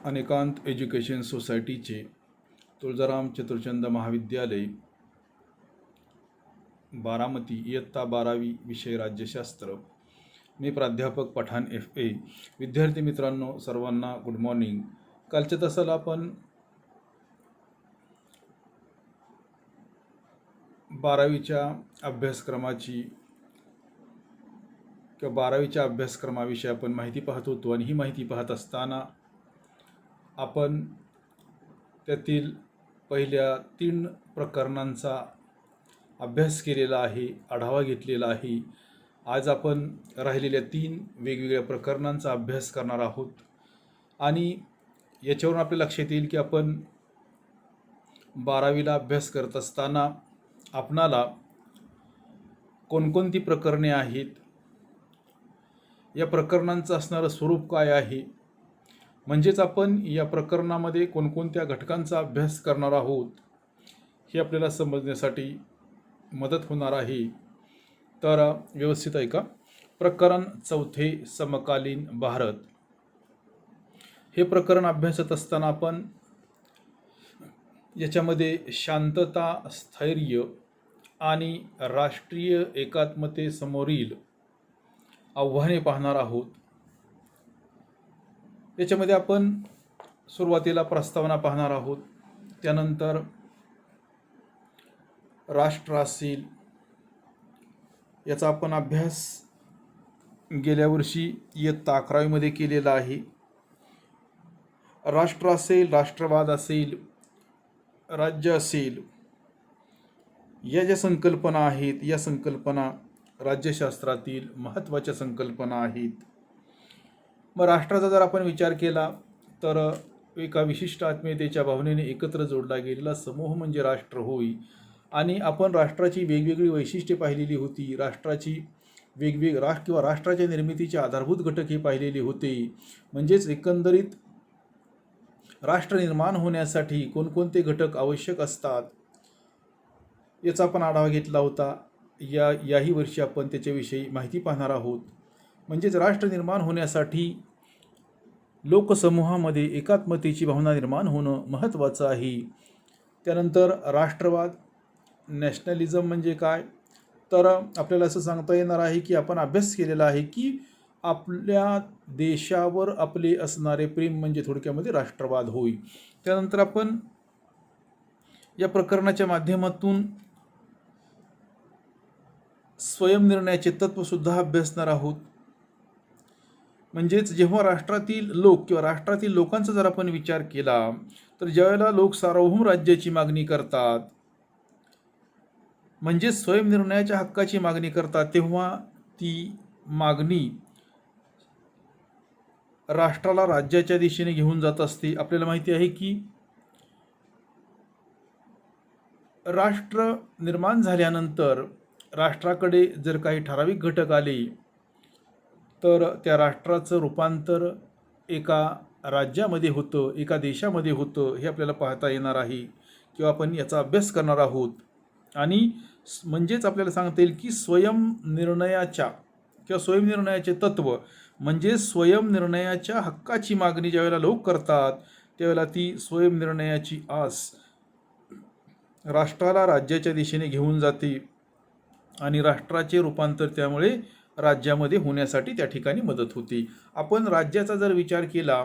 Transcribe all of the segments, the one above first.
अनेकांत education सोसायटीचे तुळजाराम चतुर्चंद महाविद्यालय बारामती इयत्ता 12वी विषय राज्यशास्त्र. मी प्राध्यापक पठाण FA. विद्यार्थी मित्रांनो, सर्वांना गुड मॉर्निंग. कालच्या तासाला आपण 12वीच्या अभ्यासक्रमाची किंवा 12वीच्या अभ्यासक्रमाविषयी आपण माहिती पाहत होतो आणि ही माहिती पाहत असताना आपण त्यातील पहिल्या 3 प्रकरणांचा अभ्यास केलेला आहे, आढावा घेतलेला आहे. आज आपण राहिलेल्या 3 वेगवेगळ्या प्रकरणांचा अभ्यास करणार आहोत आणि याच्यावरून आपल्या लक्षात येईल की आपण 12वीला अभ्यास करत असताना आपणाला कोणकोणती प्रकरणे आहेत, या प्रकरणांचं असणारं स्वरूप काय आहे, म्हणजेच आपण या प्रकरणामध्ये कोणकोणत्या घटकांचा अभ्यास करणार आहोत हे आपल्याला समजण्यासाठी मदत होणार आहे. तर व्यवस्थित ऐका. प्रकरण 4 समकालीन भारत. हे प्रकरण अभ्यासत असताना आपण याच्यामध्ये शांतता, स्थैर्य आणि राष्ट्रीय एकात्मतेसमोरील आव्हाने पाहणार आहोत. याच्यामध्ये आपण सुरुवातीला प्रस्तावना पाहणार आहोत, त्यानंतर राष्ट्र असेल याचा आपण अभ्यास गेल्या वर्षी इयत्ता 11वीमध्ये केलेला आहे. राष्ट्र असेल, राष्ट्रवाद असेल, राज्य असेल, या ज्या संकल्पना आहेत, या संकल्पना राज्यशास्त्रातील महत्त्वाच्या संकल्पना आहेत. मग राष्ट्राचा जर आपण विचार केला तर एका विशिष्ट आत्मीयतेच्या भावनेने एकत्र जोडला गेलेला समूह म्हणजे राष्ट्र होय. आणि आपण राष्ट्राची वेगवेगळी वैशिष्ट्ये पाहिलेली होती. राष्ट्राची किंवा राष्ट्राच्या निर्मितीचे आधारभूत घटक हे पाहिलेले होते. म्हणजेच एकंदरीत राष्ट्र निर्माण होण्यासाठी कोणकोणते घटक आवश्यक असतात याचा आपण आढावा घेतला होता. याही वर्षी आपण त्याच्याविषयी माहिती पाहणार आहोत. म्हणजेच राष्ट्र निर्माण होण्यासाठी लोकसमूहामध्ये एकात्मतेची भावना निर्माण होणं महत्त्वाचं आहे. त्यानंतर राष्ट्रवाद, नॅशनलिझम म्हणजे काय, तर आपल्याला असं सांगता येणार आहे की आपण अभ्यास केलेला आहे की आपल्या देशावर आपले असणारे प्रेम म्हणजे थोडक्यामध्ये राष्ट्रवाद होय. त्यानंतर आपण या प्रकरणाच्या माध्यमातून स्वयंनिर्णयाचे तत्त्वसुद्धा अभ्यासणार आहोत. म्हणजेच जेव्हा राष्ट्रातील लोक किंवा राष्ट्रातील लोकांचा जर आपण विचार केला तर ज्यावेळेला लोक सार्वभौम राज्याची मागणी करतात, म्हणजे स्वयंनिर्णयाच्या हक्काची मागणी करतात, तेव्हा ती मागणी राष्ट्राला राज्याच्या दिशेने घेऊन जात असते. आपल्याला माहिती आहे की राष्ट्र निर्माण झाल्यानंतर राष्ट्राकडे जर काही ठराविक घटक आले तर त्या राष्ट्राचं रूपांतर एका राज्यामध्ये होतं, एका देशामध्ये होतं, हे आपल्याला पाहता येणार आहे किंवा आपण याचा अभ्यास करणार आहोत. आणि म्हणजेच आपल्याला सांगता येईल की स्वयंनिर्णयाचे तत्त्व म्हणजे स्वयंनिर्णयाच्या हक्काची मागणी ज्यावेळेला लोक करतात त्यावेळेला ती स्वयंनिर्णयाची आस राष्ट्राला राज्याच्या दिशेने घेऊन जाते आणि राष्ट्राचे रूपांतर त्यामुळे राज्यामध्ये होण्यासाठी त्या ठिकाणी मदत होते. आपण राज्याचा जर विचार केला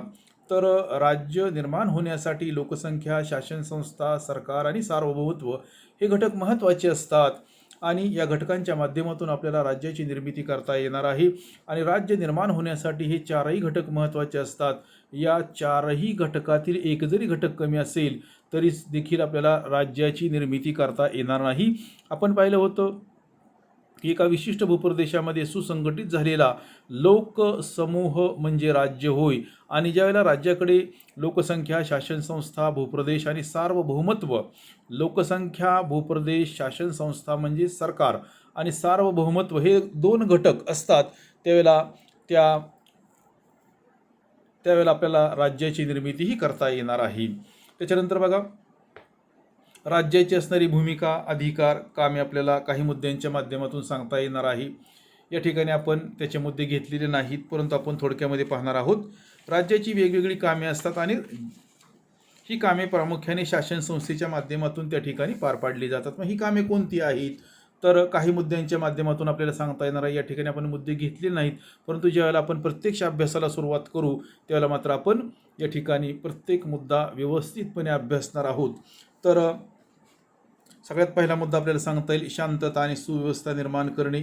तर राज्य निर्माण होण्यासाठी लोकसंख्या, शासनसंस्था, सरकार आणि सार्वभौमत्व हे घटक महत्त्वाचे असतात आणि या घटकांच्या माध्यमातून आपल्याला राज्याची निर्मिती करता येणार आहे. आणि राज्य निर्माण होण्यासाठी हे 4ही घटक महत्त्वाचे असतात. या 4ही घटकातील एक जरी घटक कमी असेल तरी देखील आपल्याला राज्याची निर्मिती करता येणार नाही. आपण पाहिलं होतं की एका विशिष्ट भूप्रदेशामध्ये सुसंघटित झालेला लोकसमूह म्हणजे राज्य होय. आणि ज्यावेळेला राज्याकडे लोकसंख्या, शासनसंस्था, भूप्रदेश आणि सार्वभौमत्व, लोकसंख्या, भूप्रदेश, शासनसंस्था म्हणजे सरकार आणि सार्वभौमत्व हे 2 घटक असतात त्यावेळेला आपल्याला राज्याची निर्मितीही करता येणार आहे. त्याच्यानंतर बघा, राज्याची असणारी भूमिका, अधिकार, कामे आपल्याला काही मुद्द्यांच्या माध्यमातून सांगता येणार आहे. या ठिकाणी आपण त्याचे मुद्दे घेतलेले नाहीत, परंतु आपण थोडक्यामध्ये पाहणार आहोत. राज्याची वेगवेगळी कामे असतात आणि ही कामे प्रामुख्याने शासन संस्थेच्या माध्यमातून त्या ठिकाणी पार पाडली जातात. मग ही कामे कोणती आहेत? तर काही मुद्द्यांच्या माध्यमातून आपल्याला सांगता येणार आहे. या ठिकाणी आपण मुद्दे घेतले नाहीत, परंतु ज्यावेळेला आपण प्रत्यक्ष अभ्यासाला सुरुवात करू त्यावेळेला मात्र आपण या ठिकाणी प्रत्येक मुद्दा व्यवस्थितपणे अभ्यासणार आहोत. तर सगळ्यात पहिला मुद्दा आपल्याला सांगता येईल शांतता आणि सुव्यवस्था निर्माण करणे.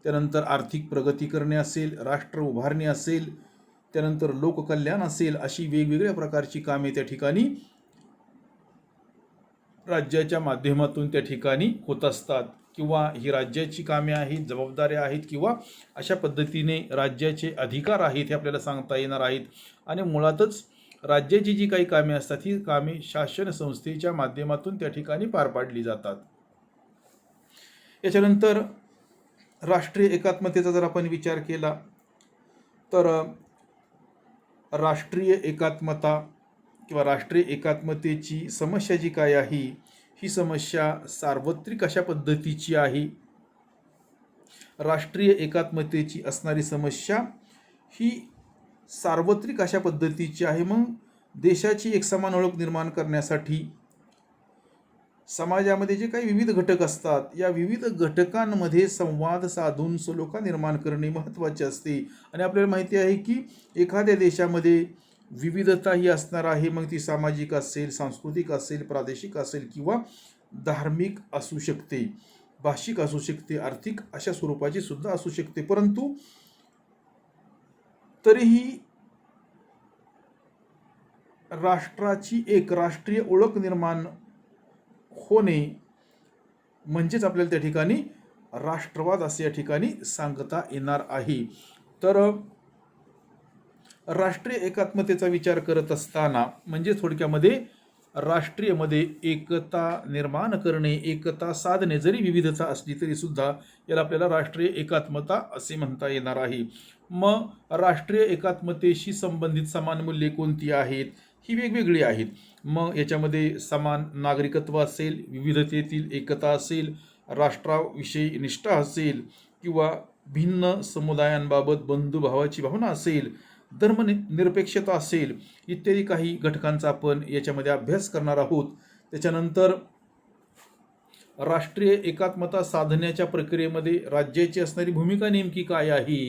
त्यानंतर आर्थिक प्रगती करणे असेल, राष्ट्र उभारणी असेल, त्यानंतर लोककल्याण असेल, अशी वेगवेगळ्या प्रकारची कामे त्या ठिकाणी राज्याच्या माध्यमातून त्या ठिकाणी होत असतात. किंवा ही राज्याची कामे आहेत, जबाबदाऱ्या आहेत, किंवा अशा पद्धतीने राज्याचे अधिकार आहेत हे आपल्याला सांगता येणार आहेत. आणि मुळातच राज्याची जी काही कामे असतात ही कामे शासन संस्थेच्या माध्यमातून त्या ठिकाणी पार पाडली जातात. याच्यानंतर राष्ट्रीय एकात्मतेचा जर आपण विचार केला तर राष्ट्रीय एकात्मता किंवा राष्ट्रीय एकात्मतेची समस्या जी काय आहे ही समस्या सार्वत्रिक अशा पद्धतीची आहे. राष्ट्रीय एकात्मतेची असणारी समस्या ही सार्वत्रिक अशा पद्धतीची आहे. मग देशाची एक समान ओळख निर्माण करण्यासाठी समाजामध्ये जे काही विविध घटक असतात या विविध घटकांमध्ये संवाद साधून सलोखा निर्माण करणे महत्त्वाचे असते. आणि आपल्याला माहिती आहे की एखाद्या देशामध्ये विविधता ही असणार आहे. मग ती सामाजिक असेल, सांस्कृतिक असेल, प्रादेशिक असेल किंवा धार्मिक असू शकते, भाषिक असू शकते, आर्थिक अशा स्वरूपाची सुद्धा असू शकते. परंतु तरीही राष्ट्राची एक राष्ट्रीय ओळख निर्माण होणे म्हणजेच आपल्याला त्या ठिकाणी राष्ट्रवाद असे या ठिकाणी सांगता येणार आहे. तर राष्ट्रीय एकात्मतेचा विचार करत असताना म्हणजे थोडक्यामध्ये राष्ट्रीयमध्ये एकता निर्माण करणे, एकता साधणे, जरी विविधता असली तरी सुद्धा याला आपल्याला राष्ट्रीय एकात्मता असे म्हणता येणार आहे. मग राष्ट्रीय एकात्मतेशी संबंधित समान मूल्ये कोणती आहेत? ही वेगवेगळी आहेत. मग याच्यामध्ये समान नागरिकत्व असेल, विविधतेतील एकता असेल, राष्ट्राविषयी निष्ठा असेल, किंवा भिन्न समुदायांबाबत बंधुभावाची भावना असेल, धर्मनिरपेक्षता असेल, इत्यादी काही घटकांचा आपण याच्यामध्ये अभ्यास करणार आहोत. त्याच्यानंतर राष्ट्रीय एकात्मता साधण्याच्या प्रक्रियेमध्ये राज्याची असणारी भूमिका नेमकी काय आहे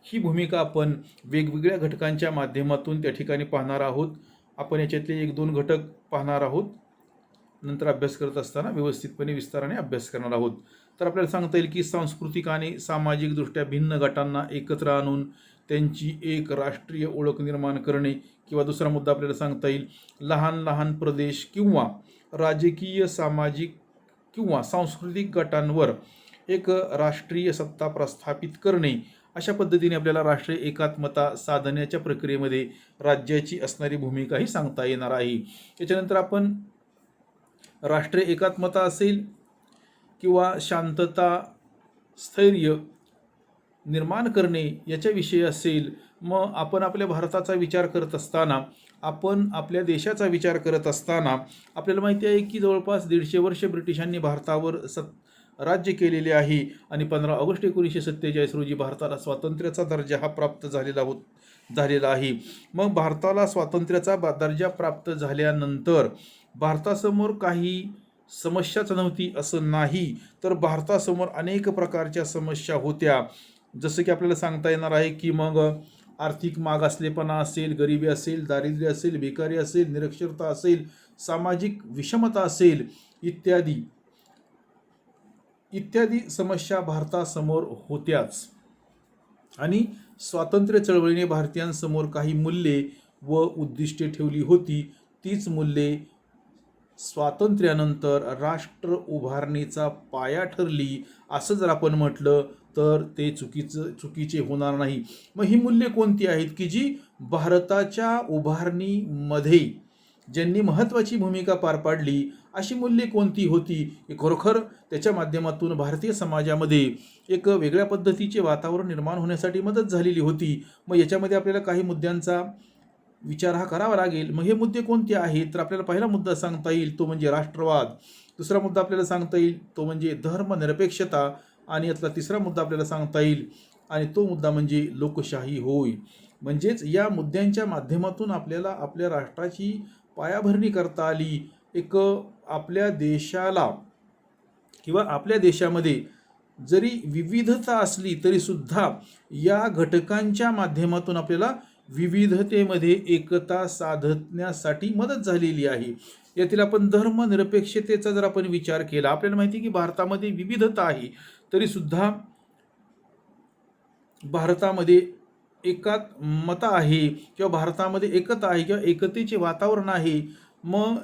ही भूमिका आपण वेगवेगळ्या घटकांच्या माध्यमातून त्या ठिकाणी पाहणार आहोत. आपण याच्यातले 1-2 घटक पाहणार आहोत. नंतर अभ्यास करत असताना व्यवस्थितपणे विस्ताराने अभ्यास करणार आहोत. तर आपल्याला सांगता येईल की सांस्कृतिक आणि सामाजिकदृष्ट्या भिन्न गटांना एकत्र आणून त्यांची एक राष्ट्रीय ओळख निर्माण करणे. किंवा दुसरा मुद्दा आपल्याला सांगता येईल लहान लहान प्रदेश किंवा राजकीय, सामाजिक किंवा सांस्कृतिक गटांवर एक राष्ट्रीय सत्ता प्रस्थापित करणे. अशा पद्धतीने आपल्याला राष्ट्रीय एकात्मता साधण्याच्या प्रक्रियेमध्ये राज्याची असणारी भूमिकाही सांगता येणार आहे. त्याच्यानंतर आपण राष्ट्रीय एकात्मता असेल किंवा शांतता, स्थैर्य निर्माण करणे याच्याविषयी असेल, मग आपण आपल्या भारताचा विचार करत असताना, आपण आपल्या देशाचा विचार करत असताना आपल्याला माहिती आहे की जवळपास 150 वर्ष ब्रिटिशांनी भारतावर राज्य केलेले आहे. आणि 15 ऑगस्ट 1947 रोजी भारताला स्वातंत्र्याचा दर्जा हा प्राप्त झालेला आहे. मग भारताला स्वातंत्र्याचा दर्जा प्राप्त झाल्यानंतर भारतासमोर काही समस्याच नव्हती असं नाही, तर भारतासमोर अनेक प्रकारच्या समस्या होत्या. जसं की आपल्याला सांगता येणार आहे की मग आर्थिक मागासलेपणा असेल, गरिबी असेल, दारिद्र्य असेल, बेकारी असेल, निरक्षरता असेल, सामाजिक विषमता असेल, इत्यादी समस्या भारतासमोर होत्याच. आणि स्वातंत्र्य चळवळीने भारतीयांसमोर काही मूल्ये व उद्दिष्टे ठेवली होती. तीच मूल्ये स्वातंत्र्यानंतर राष्ट्र उभारणीचा पाया ठरली असं जर आपण म्हटलं तर ते चुकीचे होणार नाही. मग ही मूल्ये कोणती आहेत की जी भारताच्या उभारणीमध्ये ज्यांनी महत्त्वाची भूमिका पार पाडली अशी मूल्ये कोणती होती? खरोखर त्याच्या माध्यमातून भारतीय समाजामध्ये एक वेगळ्या पद्धतीचे वातावरण निर्माण होण्यासाठी मदत झालेली होती. मग याच्यामध्ये आपल्याला काही मुद्द्यांचा विचार हा करावा लागेल. मग हे मुद्दे कोणते आहेत? तर आपल्याला पहिला मुद्दा सांगता येईल तो म्हणजे राष्ट्रवाद. दुसरा मुद्दा आपल्याला सांगता येईल तो म्हणजे धर्मनिरपेक्षता. आणि यातला तिसरा मुद्दा आपल्याला सांगता येईल आणि तो मुद्दा म्हणजे लोकशाही होय. म्हणजेच या मुद्द्यांच्या माध्यमातून आपल्याला आपल्या राष्ट्राची पायाभरणी करता आली. एक आपल्या देशाला किंवा आपल्या देशामध्ये जरी विविधता असली तरी सुद्धा या घटकांच्या माध्यमातून आपल्याला विविधतेमध्ये एकता साधण्यासाठी मदत झालेली आहे. यातील आपण धर्मनिरपेक्षतेचा जर आपण विचार केला, आपल्याला माहिती आहे की भारतामध्ये विविधता आहे तरी सुद्धा भारतामध्ये एकात्मता आहे किंवा भारतामध्ये एकता आहे किंवा एकतेचे वातावरण आहे. मग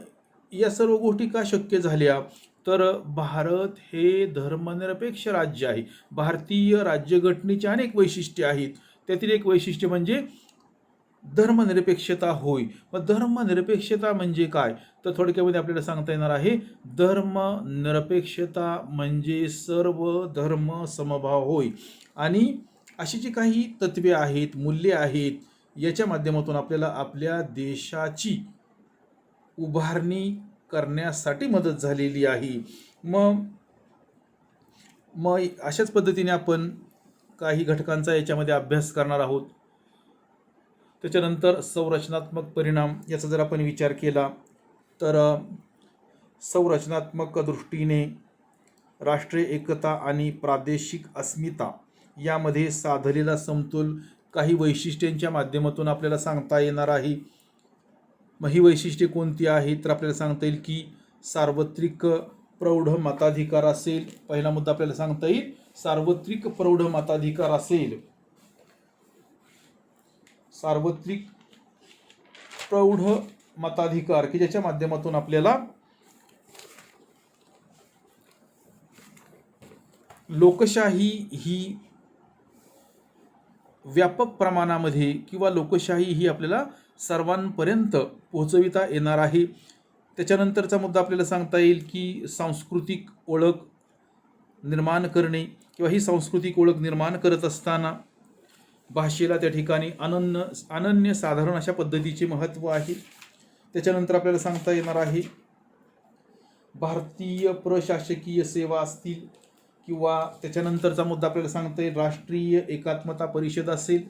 या सर्व गोष्टी का शक्य झाल्या? तर भारत हे धर्मनिरपेक्ष राज्य आहे. भारतीय राज्यघटनेची अनेक वैशिष्ट्ये आहेत, त्यातील एक वैशिष्ट्य म्हणजे धर्मनिरपेक्षता होय. मग धर्मनिरपेक्षता म्हणजे काय? तर थोडक्यामध्ये आपल्याला सांगता येणार आहे, धर्मनिरपेक्षता म्हणजे सर्व धर्म समभाव होय. आणि अशी जी काही तत्वे आहेत, मूल्ये आहेत, याच्या माध्यमातून आपल्याला आपल्या देशाची उभारणी करण्यासाठी मदत झालेली आहे. मग अशाच पद्धतीने आपण काही घटकांचा याच्यामध्ये अभ्यास करणार आहोत. त्याच्यानंतर संरचनात्मक परिणाम याचा जर आपण विचार केला तर संरचनात्मक दृष्टीने राष्ट्रीय एकता आणि प्रादेशिक अस्मिता यामध्ये साधलेला समतोल काही वैशिष्ट्यांच्या माध्यमातून आपल्याला सांगता येणार आहे. मग ही वैशिष्ट्ये कोणती आहेत? तर आपल्याला सांगता येईल की सार्वत्रिक प्रौढ मताधिकार असेल. पहिला मुद्दा आपल्याला सांगता येईल, सार्वत्रिक प्रौढ मताधिकार असेल. सार्वत्रिक प्रौढ मताधिकार की ज्याच्या माध्यमातून आपल्याला लोकशाही ही व्यापक प्रमाणामध्ये किंवा लोकशाही ही आपल्याला सर्वांपर्यंत पोहोचविता येणार आहे. त्याच्यानंतरचा मुद्दा आपल्याला सांगता येईल की सांस्कृतिक ओळख निर्माण करणे किंवा ही सांस्कृतिक ओळख निर्माण करत असताना भाषेला त्या ठिकाणी अनन्य साधारण अशा पद्धतीचे महत्त्व आहे. त्याच्यानंतर आपल्याला सांगता येणार आहे भारतीय प्रशासकीय सेवा असतील किंवा त्याच्यानंतरचा मुद्दा आपल्याला सांगता येईल राष्ट्रीय एकात्मता परिषद असेल.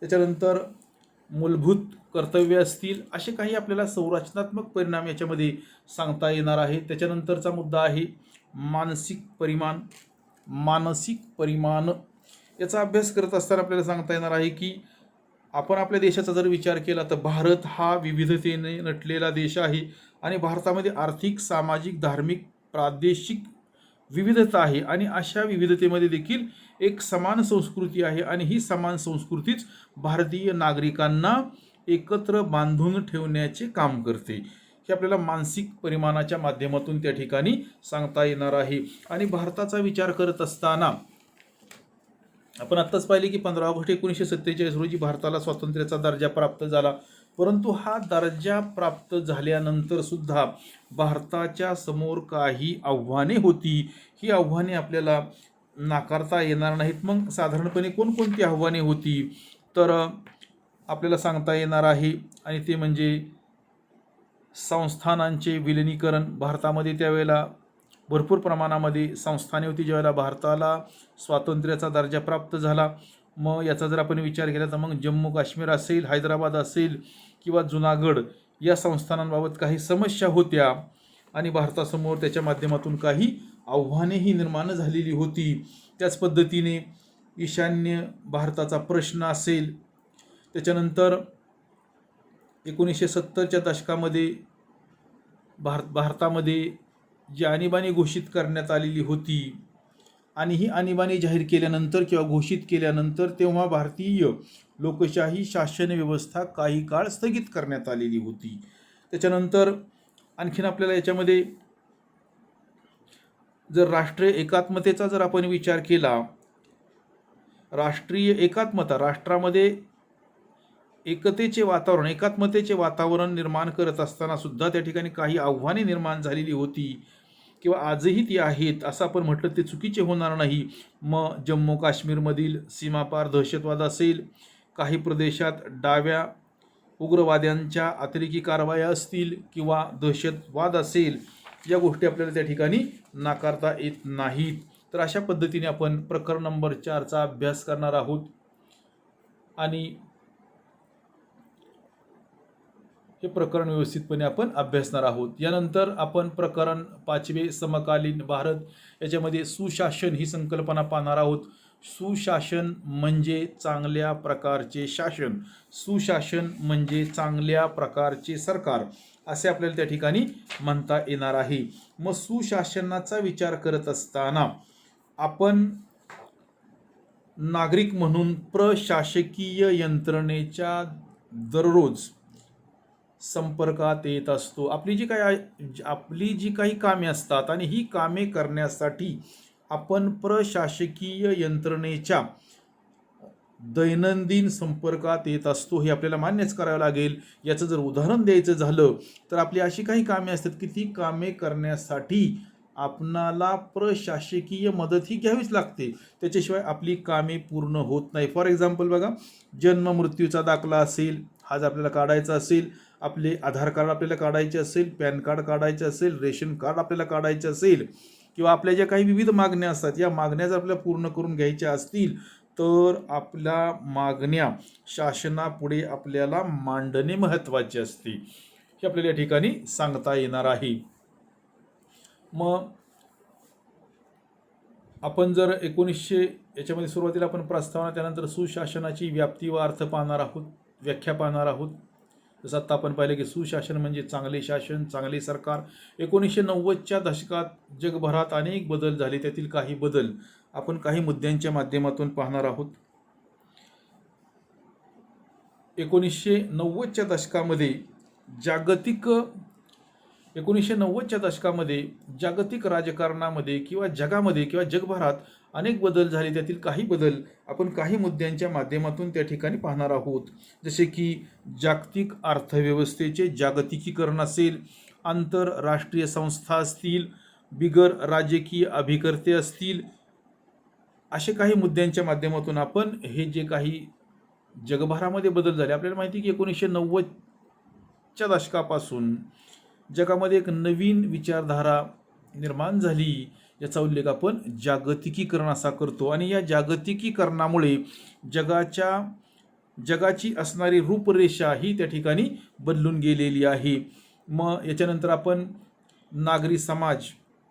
त्याच्यानंतर मूलभूत कर्तव्य असतील. असे काही आपल्याला संरचनात्मक परिणाम याच्यामध्ये सांगता येणार आहे. त्याच्यानंतरचा मुद्दा आहे मानसिक परिमाण याचा अभ्यास करत असताना आपल्याला सांगता येणार आहे की आपण आपल्या देशाचा जर विचार केला तर भारत हा विविधतेने नटलेला देश आहे आणि भारतामध्ये आर्थिक, सामाजिक, धार्मिक, प्रादेशिक विविधता आहे आणि अशा विविधतेमध्ये देखील एक समान संस्कृती आहे आणि ही समान संस्कृतीच भारतीय नागरिकांना एकत्र बांधून ठेवण्याचे काम करते. हे आपल्याला मानसिक परिमाणाच्या माध्यमातून त्या ठिकाणी सांगता येणार आहे. आणि भारताचा विचार करत असताना आपण आत्ताच पाहिले की 15 ऑगस्ट 1947 रोजी भारताला स्वातंत्र्याचा दर्जा प्राप्त झाला. परंतु हा दर्जा प्राप्त झाल्यानंतर सुद्धा भारताच्या समोर काही आव्हाने होती. ही आव्हाने आपल्याला नाकारता येणार नाहीत. मग साधारणपणे कोणकोणती आव्हाने होती तर आपल्याला सांगता येणार आहे आणि ते म्हणजे संस्थानांचे विलिनीकरण. भारतामध्ये त्यावेळेला भरपूर प्रमाणामध्ये संस्थाने होती ज्यावेळेला भारताला स्वातंत्र्याचा दर्जा प्राप्त झाला. मग याचा जर आपण विचार केला तर मग जम्मू काश्मीर असेल, हैदराबाद असेल किंवा जुनागड या संस्थानांबाबत काही समस्या होत्या आणि भारतासमोर त्याच्या माध्यमातून काही आव्हानेही निर्माण झालेली होती. त्याच पद्धतीने ईशान्य भारताचा प्रश्न असेल. त्याच्यानंतर 1970च्या दशकामध्ये भारतामध्ये जी आणीबाणी घोषित करण्यात आलेली होती आणि ही आणीबाणी जाहीर केल्यानंतर किंवा घोषित केल्यानंतर तेव्हा भारतीय लोकशाही शासन व्यवस्था काही काळ स्थगित करण्यात आलेली होती. त्याच्यानंतर आणखीन आपल्याला याच्यामध्ये जर राष्ट्रीय एकात्मतेचा जर आपण विचार केला, राष्ट्रीय एकात्मता राष्ट्रामध्ये एकतेचे वातावरण, एकात्मतेचे वातावरण निर्माण करत असताना सुद्धा त्या ठिकाणी काही आव्हाने निर्माण झालेली होती किंवा आजही ती आहेत असं आपण म्हटलं ते चुकीचे होणार नाही. मग जम्मू काश्मीरमधील सीमापार दहशतवाद असेल, काही प्रदेशात डाव्या उग्रवाद्यांच्या अतिरेकी कारवाया असतील किंवा दहशतवाद असेल, या गोष्टी आपल्याला त्या ठिकाणी नाकारता येत नाहीत. तर अशा पद्धतीने आपण प्रकरण नंबर 4चा अभ्यास करणार आहोत. आणि हे प्रकरण व्यवस्थितपणे आपण अभ्यासणार आहोत. यानंतर आपण प्रकरण 5वे समकालीन भारत याच्यामध्ये सुशासन ही संकल्पना पाहणार आहोत. सुशासन म्हणजे चांगल्या प्रकारचे शासन, सुशासन म्हणजे चांगल्या प्रकारचे सरकार असे आपल्याला त्या ठिकाणी म्हणता येणार आहे. मग सुशासनाचा विचार करत असताना आपण नागरिक म्हणून प्रशासकीय यंत्रणेच्या दररोज संपर्कात येत असतो. आपली जी काही कामे असतात आणि ही कामे करण्यासाठी आपण प्रशासकीय यंत्रणेच्या दैनंदिन संपर्कात येत असतो, हे आपल्याला मान्यच करावं लागेल. याचं जर उदाहरण द्यायचं झालं तर आपली अशी काही कामे असतात की ती कामे करण्यासाठी आपणाला प्रशासकीय मदत ही घ्यावीच लागते, त्याच्याशिवाय आपली कामे पूर्ण होत नाही. फॉर एक्झाम्पल बघा, जन्म मृत्यूचा दाखला असेल, हा जर आपल्याला काढायचा असेल, आपले आधार कार्ड आपल्याला काढायचे असेल, पॅन कार्ड काढायचे असेल, रेशन कार्ड आपल्याला काढायचे असेल, किंवा आपल्या ज्या काही विविध मागण्या असतात या मागण्या जर आपल्याला पूर्ण करून घ्यायच्या असतील तर आपल्या मागण्या शासनापुढे आपल्याला मांडणे महत्त्वाचे असते, हे आपल्याला या ठिकाणी सांगता येणार आहे. मग आपण जर 1900 याच्यामध्ये सुरुवातीला आपण प्रस्तावना, त्यानंतर सुशासनाची व्याप्ती व अर्थ पाहणार आहोत, व्याख्या पाहणार आहोत. जसं आता आपण पाहिलं की सुशासन म्हणजे चांगले शासन, चांगले सरकार. 1990च्या दशकात जगभरात अनेक बदल झाले, त्यातील काही बदल आपण काही मुद्द्यांच्या माध्यमातून पाहणार आहोत. 1990च्या दशकामध्ये जागतिक राजकारणामध्ये किंवा जगामध्ये किंवा जगभरात अनेक बदल झाले, त्यातील काही बदल आपण काही मुद्द्यांच्या माध्यमातून त्या ठिकाणी पाहणार आहोत. जसे की जागतिक अर्थव्यवस्थेचे जागतिकीकरण असेल, आंतरराष्ट्रीय संस्था असतील, बिगर राजकीय अभिकर्ते असतील, असे काही मुद्द्यांच्या माध्यमातून आपण हे जे काही जगभरामध्ये बदल झाले, आपल्याला माहिती की 1990च्या दशकापासून जगामध्ये एक नवीन विचारधारा निर्माण झाली, याचा उल्लेख आपण जागतिकीकरण असा करतो. आणि या जागतिकीकरणामुळे जगाची असणारी रूपरेषा ही त्या ठिकाणी बदलून गेलेली आहे. मग याच्यानंतर आपण नागरी समाज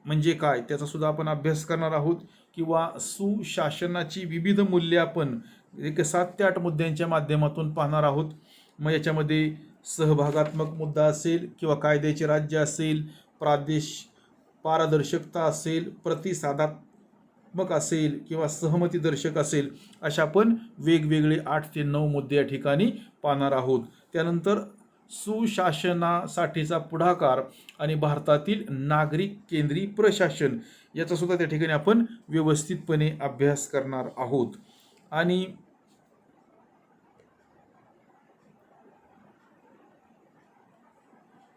म्हणजे काय त्याचा सुद्धा आपण अभ्यास करणार आहोत, किंवा सुशासनाची विविध मूल्ये आपण 7 ते 8 मुद्द्यांच्या माध्यमातून पाहणार आहोत. मग याच्यामध्ये सहभागात्मक मुद्दा असेल, किंवा कायद्याचे राज्य असेल, पारदर्शकता असेल, प्रतिसादात्मक असेल, किंवा सहमतीदर्शक असेल, अशा आपण वेगवेगळे 8 ते 9 मुद्दे या ठिकाणी पाहणार आहोत. त्यानंतर सुशासनासाठीचा पुढाकार आणि भारतातील नागरिक केंद्री प्रशासन याचा सुद्धा त्या ठिकाणी आपण व्यवस्थितपणे अभ्यास करणार आहोत. आणि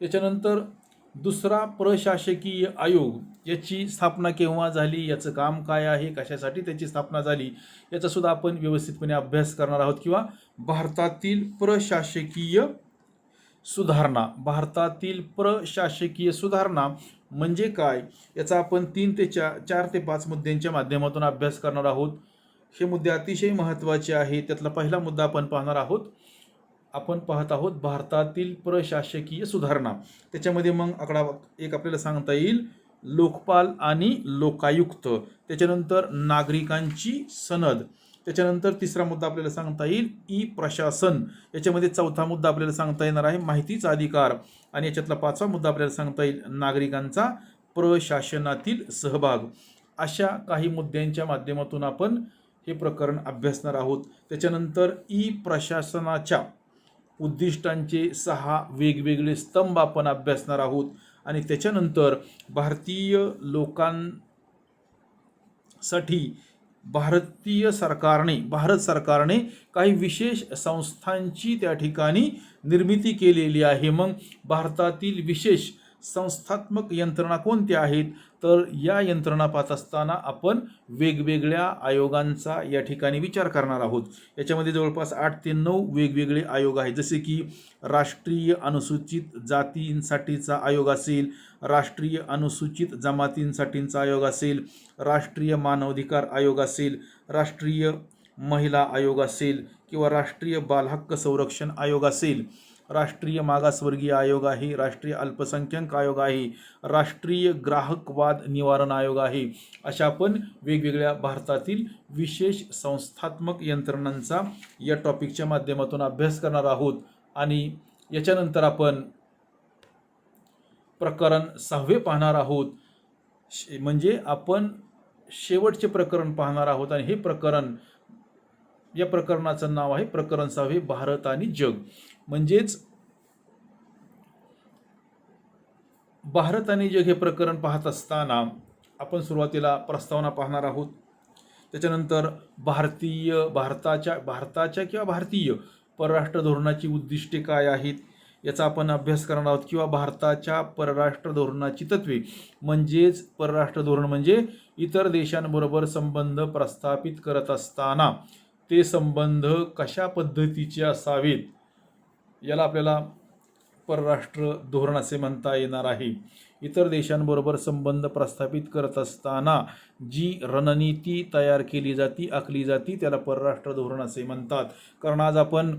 याच्यानंतर दुसरा प्रशासकीय आयोग, याची स्थापना केव्हा झाली, याचं काम काय आहे, कशासाठी त्याची स्थापना झाली, याचा सुद्धा आपण व्यवस्थितपणे अभ्यास करणार आहोत. किंवा भारतातील प्रशासकीय सुधारणा म्हणजे काय, याचा आपण 4 ते 5 मुद्द्यांच्या माध्यमातून अभ्यास करणार आहोत. हे मुद्दे अतिशय महत्त्वाचे आहेत. त्यातला पहिला मुद्दा आपण पाहत आहोत भारतातील प्रशासकीय सुधारणा. त्याच्यामध्ये मग आकडा एक आपल्याला सांगता येईल लोकपाल आणि लोकायुक्त, त्याच्यानंतर नागरिकांची सनद, त्याच्यानंतर तिसरा मुद्दा आपल्याला सांगता येईल ई प्रशासन, याच्यामध्ये चौथा मुद्दा आपल्याला सांगता येणार आहे माहितीचा अधिकार, आणि याच्यातला 5वा मुद्दा आपल्याला सांगता येईल नागरिकांचा प्रशासनातील सहभाग. अशा काही मुद्द्यांच्या माध्यमातून आपण हे प्रकरण अभ्यासणार आहोत. त्याच्यानंतर ई प्रशासनाच्या उद्दिष्टांचे 6 वेगवेगळे स्तंभ आपण अभ्यासणार आहोत. आणि त्याच्यानंतर भारत सरकारने काही विशेष संस्थांची त्या ठिकाणी निर्मिती केलेली आहे. मग भारतातील विशेष संस्थात्मक यंत्रणा कोणत्या आहेत, तर या यंत्रणा पाहत असताना आपण वेगवेगळ्या आयोगांचा या ठिकाणी विचार करणार आहोत. याच्यामध्ये जवळपास 8 ते 9 वेगवेगळे आयोग आहेत. जसे की राष्ट्रीय अनुसूचित जातींसाठीचा आयोग असेल, राष्ट्रीय अनुसूचित जमातींसाठीचा आयोग असेल, राष्ट्रीय मानवाधिकार आयोग असेल, राष्ट्रीय महिला आयोग असेल, किंवा राष्ट्रीय बालहक्क संरक्षण आयोग असेल. राष्ट्रीय मागासवर्गीय आयोग आहे, राष्ट्रीय अल्पसंख्याक आयोग आहे, राष्ट्रीय ग्राहकवाद निवारण आयोग आहे. अशा आपण वेगवेगळ्या भारतातील विशेष संस्थात्मक यंत्रणांचा या टॉपिकच्या माध्यमातून अभ्यास करणार आहोत. आणि याच्यानंतर आपण प्रकरण 6 पाहणार आहोत. म्हणजे आपण शेवटचे प्रकरण पाहणार आहोत आणि हे प्रकरण, या प्रकरणाचं नाव आहे प्रकरण 6 भारत आणि जग. म्हणजेच भारत आणि जग हे प्रकरण पाहत असताना आपण सुरुवातीला प्रस्तावना पाहणार आहोत. त्याच्यानंतर भारताच्या किंवा भारतीय परराष्ट्र धोरणाची उद्दिष्टे काय आहेत याचा आपण अभ्यास करणार आहोत. किंवा भारताच्या परराष्ट्र धोरणाची तत्वे, म्हणजेच परराष्ट्र धोरण म्हणजे इतर देशांबरोबर संबंध प्रस्थापित करत असताना ते संबंध कशा पद्धतीचे असावेत, याला आपल्याला परराष्ट्र धोरण असे म्हणता येणार आहे. इतर देशांबरोबर संबंध प्रस्थापित करत असताना जी रणनीती तयार केली जाती, आखली जाती, त्याला परराष्ट्र धोरण असे म्हणतात. कारण आज आपण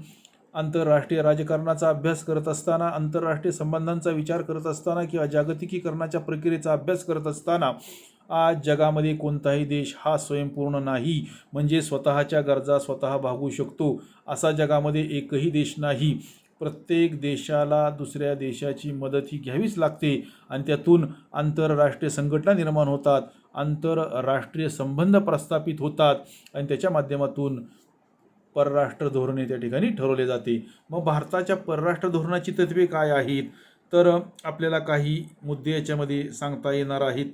आंतरराष्ट्रीय राजकारणाचा अभ्यास करत असताना, आंतरराष्ट्रीय संबंधांचा विचार करत असताना किंवा जागतिकीकरणाच्या प्रक्रियेचा अभ्यास करत असताना आज जगामध्ये कोणताही देश हा स्वयंपूर्ण नाही, म्हणजे स्वतःच्या गरजा स्वतः भागवू शकतो असा जगामध्ये एकही देश नाही. प्रत्येक देशाला दुसऱ्या देशाची मदत ही घ्यावीच लागते आणि त्यातून आंतरराष्ट्रीय संघटना निर्माण होतात, आंतरराष्ट्रीय संबंध प्रस्थापित होतात आणि त्याच्या माध्यमातून परराष्ट्र धोरणे त्या ठिकाणी ठरवले जाते. मग भारताच्या परराष्ट्र धोरणाची तत्वे काय आहेत, तर आपल्याला काही मुद्दे याच्यामध्ये सांगता येणार आहेत.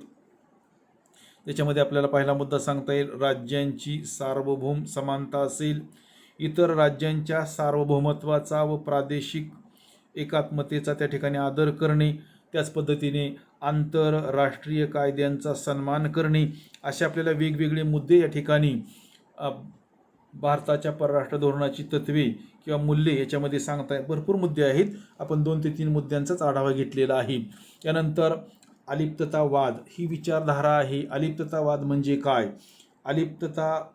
त्याच्यामध्ये आपल्याला पहिला मुद्दा सांगता येईल, राज्यांची सार्वभौम समानता असेल, इतर राज्यांच्या सार्वभौमत्वाचा व प्रादेशिक एकात्मतेचा त्या ठिकाणी आदर करणे, त्याच पद्धतीने आंतरराष्ट्रीय कायद्यांचा सन्मान करणे, असे आपल्याला वेगवेगळे मुद्दे या ठिकाणी भारताच्या परराष्ट्र धोरणाची तत्वे किंवा मूल्ये याच्यामध्ये सांगताय. भरपूर मुद्दे आहेत, आपण 2 ते 3 मुद्द्यांचाच आढावा घेतलेला आहे. त्यानंतर अलिप्ततावाद ही विचारधारा आहे. अलिप्ततावाद म्हणजे काय, अलिप्ततावादी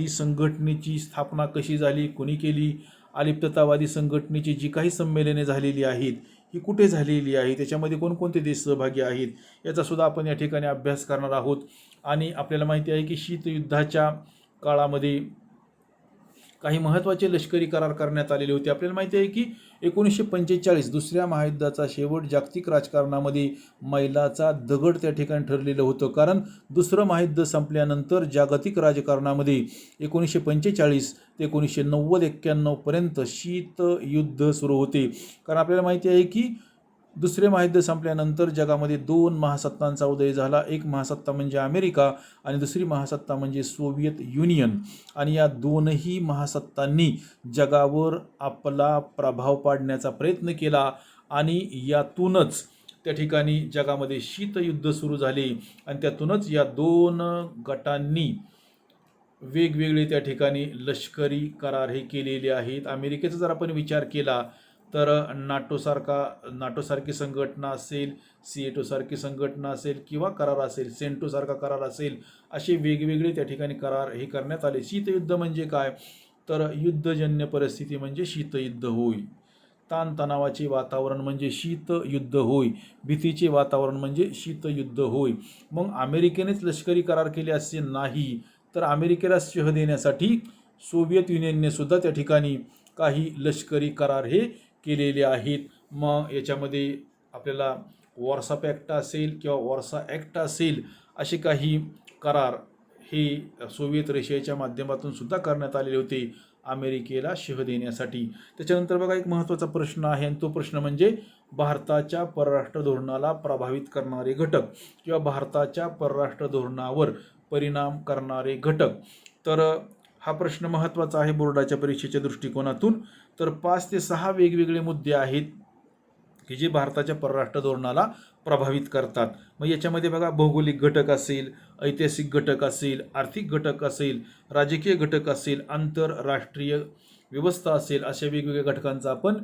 संघटनेची स्थापना कशी झाली, कोणी केली, अलिप्ततावादी संघटनेची जी काही संमेलने झालेली आहेत ही कुठे झालेली आहे, त्याच्यामध्ये कोणकोणते देश सहभागी आहेत, याचा सुद्धा आपण या ठिकाणी अभ्यास करणार आहोत. आणि आपल्याला माहिती आहे की शीतयुद्धाच्या काळामध्ये काही महत्त्वाचे लष्करी करार करण्यात आलेले होते. आपल्याला माहिती आहे की 1945 दुसऱ्या महायुद्धाचा शेवट जागतिक राजकारणामध्ये मैलाचा दगड त्या ठिकाणी ठरलेलं होतं. कारण दुसरं महायुद्ध संपल्यानंतर जागतिक राजकारणामध्ये 1945 ते 1990-91 पर्यंत शीतयुद्ध सुरू होते. कारण आपल्याला माहिती आहे की दुसरे महायुद्ध संपल्यानंतर जगामध्ये 2 महासत्तांचा उदय झाला. एक महासत्ता म्हणजे अमेरिका आणि दुसरी महासत्ता म्हणजे सोव्हिएत युनियन. आणि या दोनही महासत्तांनी जगावर आपला प्रभाव पाडण्याचा प्रयत्न केला आणि यातूनच त्या ठिकाणी जगामध्ये शीतयुद्ध सुरू झाले आणि त्यातूनच या 2 गटांनी वेगवेगळे त्या ठिकाणी लष्करी करार हे केलेले आहेत. अमेरिकेचा जर आपण विचार केला तर नाटोसारखी संघटना असेल, सिएटोसारखी संघटना असेल किंवा करार असेल, सेंटोसारखा करार असेल, असे वेगवेगळे त्या ठिकाणी करार हे करण्यात आले. शीतयुद्ध म्हणजे काय, तर युद्धजन्य परिस्थिती म्हणजे शीतयुद्ध होय, ताणतणावाचे वातावरण म्हणजे शीतयुद्ध होय, भीतीचे वातावरण म्हणजे शीतयुद्ध होय. मग अमेरिकेनेच लष्करी करार केले असे नाही, तर अमेरिकेला शह देण्यासाठी सोव्हिएत युनियनने सुद्धा त्या ठिकाणी काही लष्करी करार हे केलेले आहेत. मग याच्यामध्ये आपल्याला वॉर्सा पॅक्ट असेल किंवा वॉर्सा ॲक्ट असेल, असे काही करार हे सोव्हिएत रशियाच्या माध्यमातून सुद्धा करण्यात आलेले होते अमेरिकेला शह देण्यासाठी. त्याच्यानंतर बघा एक महत्त्वाचा प्रश्न आहे आणि तो प्रश्न म्हणजे भारताच्या परराष्ट्र धोरणाला प्रभावित करणारे घटक किंवा भारताच्या परराष्ट्र धोरणावर परिणाम करणारे घटक. तर हा प्रश्न महत्त्वाचा आहे बोर्डाच्या परीक्षेच्या दृष्टिकोनातून. तर 5 ते 6 वेगवेगळे मुद्दे आहेत की जे भारताच्या परराष्ट्र धोरणाला प्रभावित करतात. मग याच्यामध्ये बघा भौगोलिक घटक असेल, ऐतिहासिक घटक असेल, आर्थिक घटक असेल, राजकीय घटक असेल, आंतरराष्ट्रीय व्यवस्था असेल, अशा वेगवेगळ्या घटकांचा आपण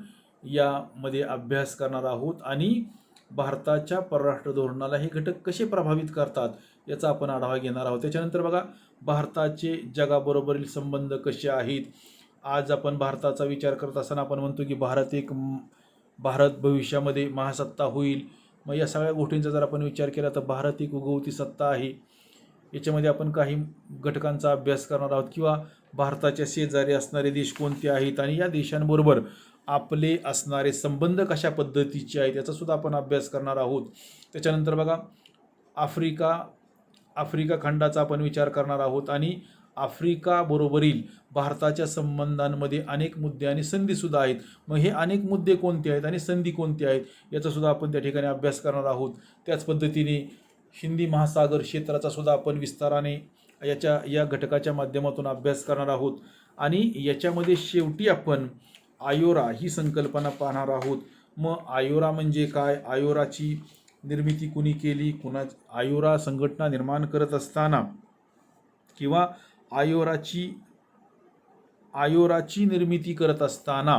यामध्ये अभ्यास करणार आहोत आणि भारताच्या परराष्ट्र धोरणाला हे घटक कसे प्रभावित करतात याचा आपण आढावा घेणार आहोत. त्याच्यानंतर बघा भारताचे जगाबरोबरील संबंध कसे आहेत, आज आपण भारताचा विचार करत असताना आपण म्हणतो की भारत भविष्यामध्ये महासत्ता होईल. मग या सगळ्या गोष्टींचा जर आपण विचार केला तर भारत एक उगवती सत्ता आहे. याच्यामध्ये आपण काही घटकांचा अभ्यास करणार आहोत किंवा भारताच्या शेजारी असणारे देश कोणते आहेत आणि या देशांबरोबर आपले असणारे संबंध कशा पद्धतीचे आहेत याचासुद्धा आपण अभ्यास करणार आहोत. त्याच्यानंतर बघा आफ्रिका खंडाचा आपण विचार करणार आहोत आणि आफ्रिका बरोबरील भारताच्या संबंधांमध्ये अनेक मुद्दे आणि संधीसुद्धा आहेत. मग हे अनेक मुद्दे कोणते आहेत आणि संधी कोणते आहेत याचासुद्धा आपण त्या ठिकाणी अभ्यास करणार आहोत. त्याच पद्धतीने हिंदी महासागर क्षेत्राचा सुद्धा आपण विस्ताराने या घटकाच्या माध्यमातून अभ्यास करणार आहोत. आणि याच्यामध्ये शेवटी आपण आयोरा ही संकल्पना पाहणार आहोत. मग आयोरा म्हणजे काय, आयोराची निर्मिती कुणी केली, आयोरा संघटना निर्माण करत असताना किंवा आयोराची निर्मिती करत असताना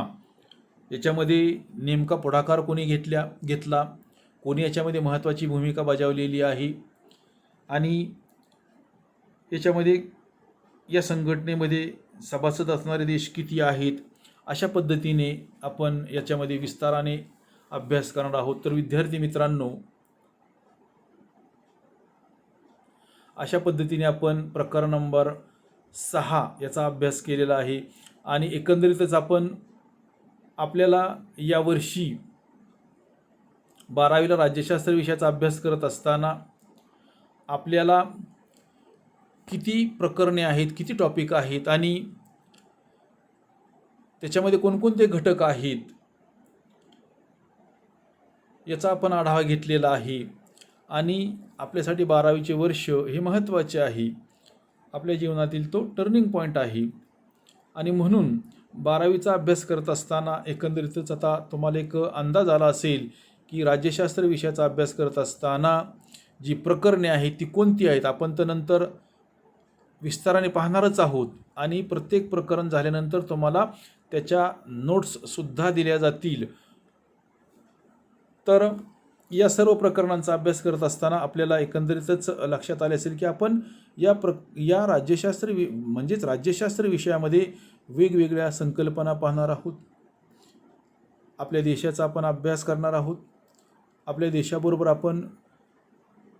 याच्यामध्ये नेमका पुढाकार कोणी घेतला, कोणी याच्यामध्ये महत्त्वाची भूमिका बजावलेली आहे आणि याच्यामध्ये या संघटनेमध्ये सभासद असणारे देश किती आहेत, अशा पद्धतीने आपण याच्यामध्ये विस्ताराने अभ्यास करणार आहोत. तर विद्यार्थी मित्रांनो, अशा पद्धतीने आपण प्रकरण नंबर 6 याचा अभ्यास केलेला आहे. आणि एकंदरीतच आपल्याला यावर्षी 12वीला राज्यशास्त्र विषयाचा अभ्यास करत असताना आपल्याला किती प्रकरणे आहेत, किती टॉपिक आहेत आणि त्याच्यामध्ये कोणकोणते घटक आहेत याचा आपण आढावा घेतलेला आहे. आणि आपल्यासाठी 12वीचे वर्ष हे महत्त्वाचे आहे, आपल्या जीवनातील तो टर्निंग पॉईंट आहे. आणि म्हणून 12वीचा अभ्यास करत असताना एकंदरीतच आता तुम्हाला एक अंदाज आला असेल की राज्यशास्त्र विषयाचा अभ्यास करत असताना जी प्रकरणे आहेत ती कोणती आहेत. आपण तर नंतर विस्ताराने पाहणारच आहोत आणि प्रत्येक प्रकरण झाल्यानंतर तुम्हाला त्याच्या नोट्ससुद्धा दिल्या जातील. तर या सर्व प्रकरणांचा अभ्यास करत असताना आपल्याला एकंदरीतच लक्षात आले असेल की आपण या राज्यशास्त्र विषयामध्ये वेगवेगळ्या संकल्पना पाहणार आहोत. आपल्या देशाचा आपण अभ्यास करणार आहोत, आपल्या देशाबरोबर आपण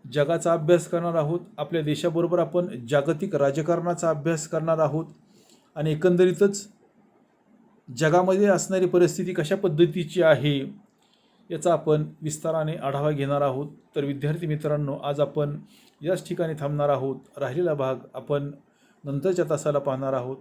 जगाचा अभ्यास करणार आहोत, आपल्या देशाबरोबर आपण जागतिक राजकारणाचा अभ्यास करणार आहोत आणि एकंदरीतच जगामध्ये असणारी परिस्थिती कशा पद्धतीची आहे याचा आपण विस्ताराने आढावा घेणार आहोत. तर विद्यार्थी मित्रांनो, आज आपण याच ठिकाणी थांबणार आहोत. राहिलेला भाग आपण नंतरच्या तासाला पाहणार आहोत.